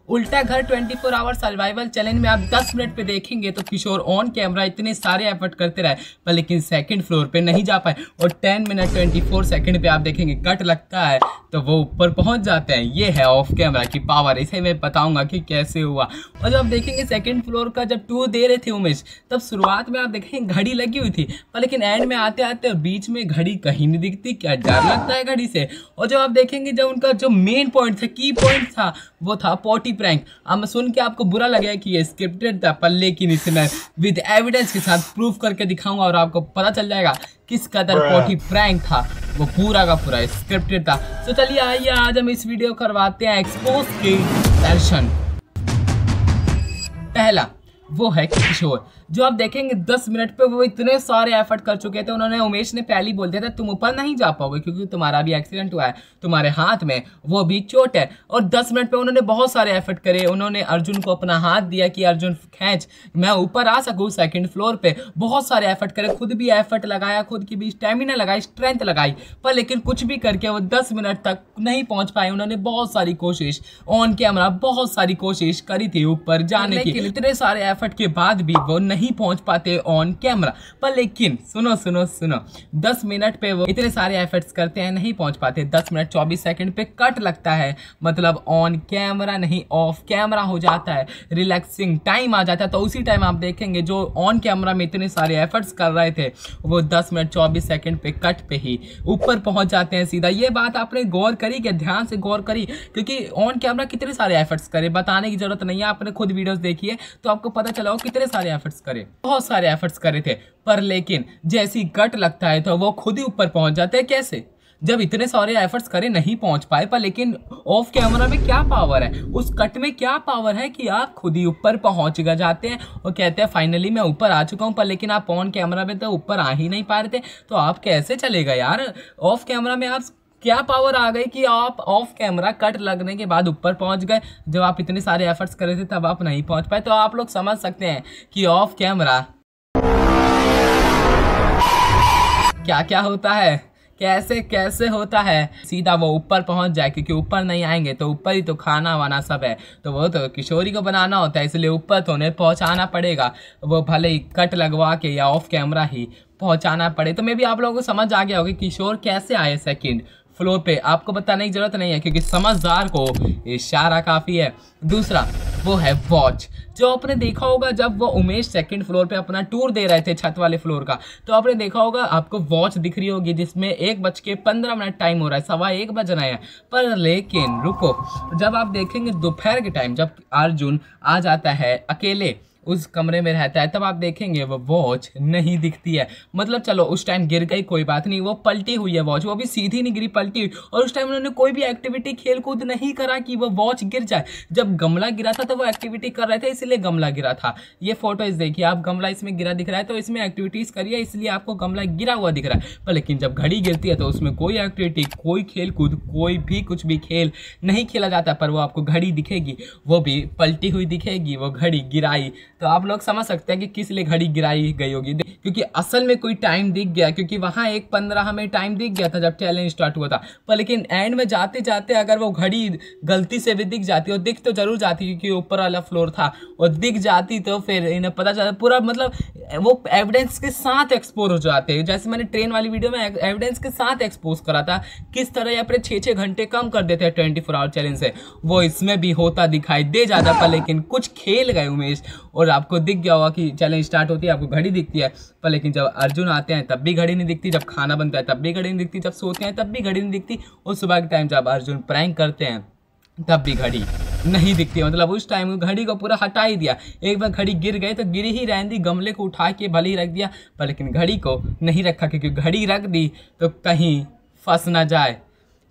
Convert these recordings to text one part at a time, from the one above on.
उल्टा घर 24 our survival challenge में आप 10 मिनट पे देखेंगे तो किशोर ऑन कैमरा इतने सारे एफर्ट करते रहे पर लेकिन सेकंड फ्लोर पे नहीं जा पाए और 10 मिनट 24 सेकंड पे आप देखेंगे कट लगता है तो वो ऊपर पहुंच जाते हैं। ये है ऑफ कैमरा की पावर, इसे मैं बताऊंगा कि कैसे हुआ। और जब आप देखेंगे सेकंड फ्लोर का जब टूर दे रहे थे उमेश, तब शुरुआत में आप देखेंगे घड़ी लगी हुई थी पर लेकिन एंड में आते आते बीच में घड़ी कहीं नहीं दिखती। क्या डर लगता है घड़ी से। और जब आप देखेंगे जब उनका जो मेन पॉइंट था, की पॉइंट था, वो था पॉटी प्रैंक। अब मैं सुन के आपको बुरा लगेगा कि ये स्क्रिप्टेड था पर लेकिन इसे मैं विद एविडेंस के साथ प्रूफ करके दिखाऊंगा और आपको पता चल जाएगा किस कदर पॉटी प्रैंक था, वो पूरा का पूरा स्क्रिप्टेड था। तो चलिए आइए आज हम इस वीडियो करवाते हैं एक्सपोज के दर्शन। पहला वो है किशोर, जो आप देखेंगे 10 मिनट पे वो इतने सारे एफर्ट कर चुके थे। उन्होंने उमेश ने पहले ही बोल दिया था तुम ऊपर नहीं जा पाओगे क्योंकि तुम्हारा भी एक्सीडेंट हुआ है, तुम्हारे हाथ में वो भी चोट है। और 10 मिनट पे उन्होंने बहुत सारे एफर्ट करे। उन्होंने अर्जुन को अपना हाथ दिया कि अर्जुन खींच मैं ऊपर आ सकूं सेकंड फ्लोर पे। बहुत सारे एफर्ट करे, खुद भी एफर्ट लगाया, खुद की भी स्टेमिना लगाई, स्ट्रेंथ लगाई, पर लेकिन कुछ भी करके वो 10 मिनट तक नहीं पहुंच पाए। उन्होंने बहुत सारी कोशिश ऑन कैमरा, बहुत सारी कोशिश करी थी ऊपर जाने की। इतने सारे एफर्ट के बाद भी वो नहीं पहुंच पाते ऑन कैमरा। पर लेकिन सुनो सुनो सुनो, 10 मिनट पे वो इतने सारे एफर्ट्स करते हैं, नहीं पहुंच पाते। 10 मिनट 24 सेकंड पे कट लगता है, मतलब ऑन कैमरा नहीं ऑफ कैमरा हो जाता है, रिलैक्सिंग टाइम आ जाता है। तो उसी टाइम आप देखेंगे जो ऑन कैमरा में इतने सारे एफर्ट्स कर रहे थे वो 10 मिनट 24 सेकंड पे कट पे ही ऊपर पहुंच जाते हैं सीधा। ये बात आपने गौर करी क्या? ध्यान से गौर करी, क्योंकि ऑन कैमरा कितने सारे एफर्ट्स करे बताने की जरूरत नहीं है, आपने खुद वीडियोस देखिए तो आपको पता चला हो कितने सारे एफर्ट्स करे, बहुत सारे एफर्ट्स करे थे। पर लेकिन जैसी कट लगता है तो वो खुद ही ऊपर पहुंच जाते हैं। कैसे? जब इतने सारे एफर्ट्स करे नहीं पहुंच पाए, पर लेकिन ऑफ कैमरा में क्या पावर है, उस कट में क्या पावर है कि आप खुद ही ऊपर पहुंच जाते हैं और कहते हैं फाइनली मैं ऊपर आ चुका हूं। पर लेकिन आप ऑन कैमरा में तो ऊपर आ ही नहीं पा रहे थे, तो आप कैसे चलेगा यार? ऑफ कैमरा में आप क्या पावर आ गई कि आप ऑफ कैमरा कट लगने के बाद ऊपर पहुंच गए? जब आप इतने सारे एफर्ट्स कर रहे थे तब आप नहीं पहुंच पाए। तो आप लोग समझ सकते हैं कि ऑफ कैमरा क्या क्या होता है, कैसे कैसे होता है। सीधा वो ऊपर पहुंच जाए, क्योंकि ऊपर नहीं आएंगे तो ऊपर ही तो खाना वाना सब है, तो वो तो किशोरी को बनाना होता है, इसलिए ऊपर तो उन्हें पहुंचाना पड़ेगा। वो भले ही कट लगवा के या ऑफ कैमरा ही पहुंचाना पड़े। तो मे भी आप लोगों को समझ आ गया होगा किशोर कैसे आए सेकंड फ्लोर पे। आपको बताने की जरूरत नहीं है क्योंकि समझदार को इशारा काफी है। दूसरा वो है वॉच, जो आपने देखा होगा जब वो उमेश सेकंड फ्लोर पे अपना टूर दे रहे थे छत वाले फ्लोर का, तो आपने देखा होगा आपको वॉच दिख रही होगी जिसमें 1:15 टाइम हो रहा है, 1:15 बज रहे हैं। पर लेकिन रुको, जब आप देखेंगे दोपहर के टाइम जब अर्जुन आ जाता है अकेले उस कमरे में रहता है, तब आप देखेंगे वो वॉच नहीं दिखती है। मतलब चलो उस टाइम गिर गई कोई बात नहीं, वो पलटी हुई है वॉच, वो भी सीधी नहीं गिरी, पलटी हुई। और उस टाइम उन्होंने कोई भी एक्टिविटी खेल कूद नहीं करा कि वो वॉच गिर जाए। जब गमला गिरा था तो वो एक्टिविटी कर रहे थे इसलिए गमला गिरा था। ये फोटोज देखिए आप, गमला इसमें गिरा दिख रहा है तो इसमें एक्टिविटीज करिए इसलिए आपको गमला गिरा हुआ दिख रहा है। पर लेकिन जब घड़ी गिरती है तो उसमें कोई एक्टिविटी, कोई खेल कूद, कोई भी कुछ भी खेल नहीं खेला जाता, पर वो आपको घड़ी दिखेगी, वो भी पलटी हुई दिखेगी, वो घड़ी गिराई। तो आप लोग समझ सकते हैं कि किस लिए घड़ी गिराई गई होगी, क्योंकि असल में कोई टाइम दिख गया, क्योंकि वहां 1:15 हमें टाइम दिख गया था जब चैलेंज स्टार्ट हुआ था। पर लेकिन एंड में जाते जाते अगर वो घड़ी गलती से भी दिख जाती, और दिख तो जरूर जाती क्योंकि ऊपर वाला फ्लोर था, और दिख जाती तो फिर इन्हें पता चलता पूरा, मतलब वो एविडेंस के साथ एक्सपोज हो जाते। जैसे मैंने ट्रेन वाली वीडियो में एविडेंस के साथ एक्सपोज करा था किस तरह अपने 6-6 घंटे कम कर देते हैं 24 आवर चैलेंज से, वो इसमें भी होता दिखाई दे जाता। पर लेकिन कुछ खेल गए उमेश, और आपको दिख गया होगा कि चैलेंज स्टार्ट होती है आपको घड़ी दिखती है, पर लेकिन जब अर्जुन आते हैं तब भी घड़ी नहीं दिखती, जब खाना बनता है तब भी घड़ी नहीं दिखती, जब सोते हैं तब भी घड़ी नहीं दिखती, और सुबह के टाइम जब अर्जुन प्रैंक करते हैं तब भी घड़ी नहीं दिखती। मतलब उस टाइम घड़ी को पूरा हटा ही दिया। एक बार घड़ी गिर गई तो गिर ही रहने दी, गमले को उठा के भले ही रख दिया, पर लेकिन घड़ी को नहीं रखा, क्योंकि घड़ी रख दी तो कहीं फंस ना जाए।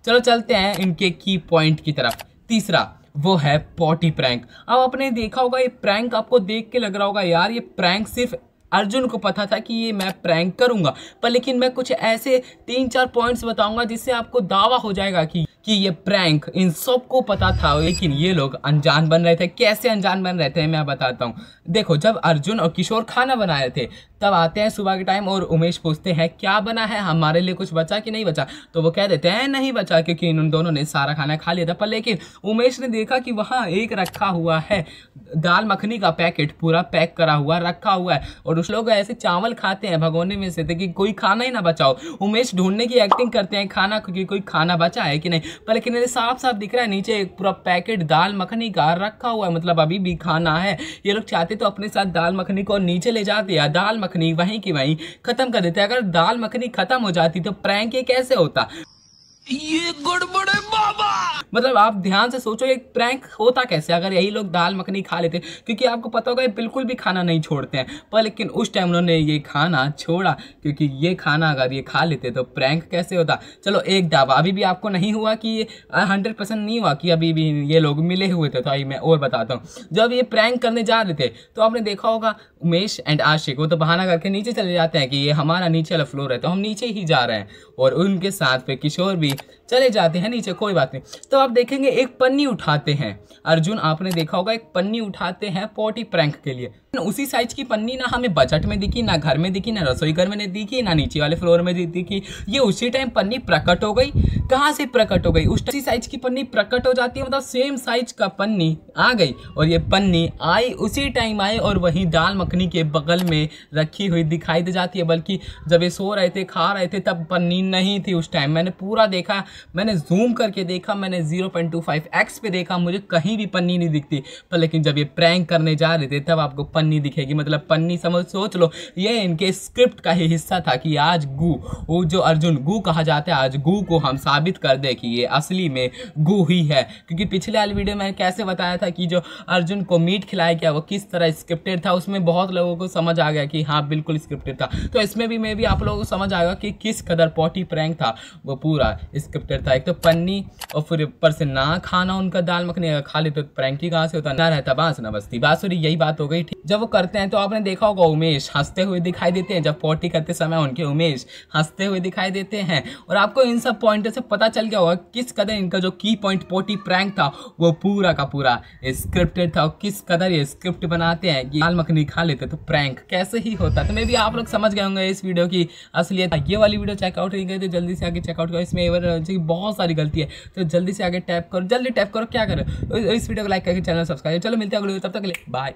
चलो चलते हैं इनके की पॉइंट की तरफ। तीसरा वो है पॉटी प्रैंक। अब आपने देखा होगा ये प्रैंक, आपको देख के लग रहा होगा यार ये प्रैंक सिर्फ अर्जुन को पता था कि ये मैं प्रैंक करूंगा, पर लेकिन मैं कुछ ऐसे 3-4 पॉइंट्स बताऊंगा जिससे आपको दावा हो जाएगा कि कि ये प्रैंक इन सबको पता था, लेकिन ये लोग अनजान बन रहे थे। कैसे अनजान बन रहे थे मैं बताता हूँ। देखो, जब अर्जुन और किशोर खाना बना रहे थे तब आते हैं सुबह के टाइम और उमेश पूछते हैं क्या बना है, हमारे लिए कुछ बचा कि नहीं बचा। तो वो कह देते हैं नहीं बचा, क्योंकि इन दोनों ने सारा खाना खा लिया था। पर लेकिन उमेश ने देखा कि वहाँ एक रखा हुआ है दाल मखनी का पैकेट, पूरा पैक करा हुआ रखा हुआ है, और उस लोग ऐसे चावल खाते हैं भगोने में से कि कोई खाना ही ना बचाओ। उमेश ढूंढने की एक्टिंग करते हैं खाना, क्योंकि कोई खाना बचा है कि नहीं। पर लेकिन साफ साफ दिख रहा है नीचे एक पूरा पैकेट दाल मखनी का रखा हुआ है, मतलब अभी भी खाना है। ये लोग चाहते तो अपने साथ दाल मखनी को नीचे ले जाते हैं, दाल मखनी वहीं की वहीं खत्म कर देते। अगर दाल मखनी खत्म हो जाती तो प्रैंक ये कैसे होता। ये गड़बड़ है बाबा। मतलब आप ध्यान से सोचो एक प्रैंक होता कैसे अगर यही लोग दाल मखनी खा लेते, क्योंकि आपको पता होगा ये बिल्कुल भी खाना नहीं छोड़ते हैं। पर लेकिन उस टाइम उन्होंने ये खाना छोड़ा, क्योंकि ये खाना अगर ये खा लेते तो प्रैंक कैसे होता। चलो एक दावा अभी भी आपको नहीं हुआ कि ये 100% नहीं हुआ कि अभी भी ये लोग मिले हुए थे। तो आई मैं और बताता हूँ। जब ये प्रैंक करने जा रहे थे तो आपने देखा होगा उमेश एंड आशिक वो तो बहाना करके नीचे चले जाते हैं कि ये हमारा नीचे वाला फ्लोर है तो हम नीचे ही जा रहे हैं, और उनके साथ पे किशोर भी चले जाते हैं नीचे, कोई बात नहीं। तो आप देखेंगे एक पन्नी उठाते हैं अर्जुन, आपने देखा होगा एक पन्नी उठाते हैं पॉटी प्रैंक के लिए। उसी साइज की पन्नी ना हमें बजट में दिखी, ना घर में दिखी, ना रसोई घर में नहीं दिखी, ना नीचे वाले फ्लोर में दिखी। ये उसी टाइम पन्नी प्रकट हो गई। कहाँ से प्रकट हो गई? उसी साइज की पन्नी प्रकट हो जाती है, मतलब सेम साइज का पन्नी आ गई, और ये पन्नी आई उसी टाइम आई और वहीं दाल मखनी के बगल में रखी हुई दिखाई दे जाती है। बल्कि जब ये सो रहे थे खा रहे थे तब पन्नी नहीं थी उस टाइम। मैंने पूरा देखा, मैंने जूम करके देखा, मैंने 0.25x पे देखा, मुझे कहीं भी पन्नी नहीं दिखती। पर लेकिन जब ये प्रैंक करने जा रहे थे तब आपको पन्नी दिखेगी। मतलब पन्नी समझ सोच लो ये इनके स्क्रिप्ट का ही हिस्सा था कि आज गू, वो जो अर्जुन गू कहा जाता है, आज गू को हम साबित कर दे कि ये असली में गू ही है। क्योंकि पिछले वाली वीडियो में कैसे बताया था कि जो अर्जुन को मीट खिलाया गया वो किस तरह स्क्रिप्टेड था, उसमें बहुत लोगों को समझ आ गया कि हाँ बिल्कुल स्क्रिप्टेड था। तो इसमें भी मैं भी आप लोगों को समझ आएगा कि किस कदर पॉटी प्रैंक था, वो पूरा स्क्रिप्टेड था। एक तो पन्नी और फिर ऊपर से ना खाना उनका दाल मखनी, अगर खा ले तो प्रैंक ही कहाँ से होता, ना रहता बांस ना बस्ती बांसुरी। यही बात हो गई थी। जब वो करते हैं तो आपने देखा होगा उमेश हंसते हुए दिखाई देते हैं, जब पॉटी करते समय उनके उमेश हंसते हुए दिखाई देते हैं। और आपको इन सब पॉइंटों से पता चल गया होगा किस कदर इनका जो की पॉइंट पॉटी प्रैंक था वो पूरा का पूरा स्क्रिप्टेड था, और किस कदर ये स्क्रिप्ट बनाते हैं कि दाल मखनी खा लेते तो प्रैंक कैसे ही होता। तो मे भी आप लोग समझ गए होंगे इस वीडियो की असलियत। ये वाली वीडियो चेकआउट नहीं गई तो जल्दी से आगे चेकआउट करो, इसमें बहुत सारी गलती है तो जल्दी से आगे टैप करो, जल्दी टैप करो। क्या करो इस वीडियो को लाइक करके चैनल सब्सक्राइब। चलो मिलते हैं अगले, तब तक के लिए बाय।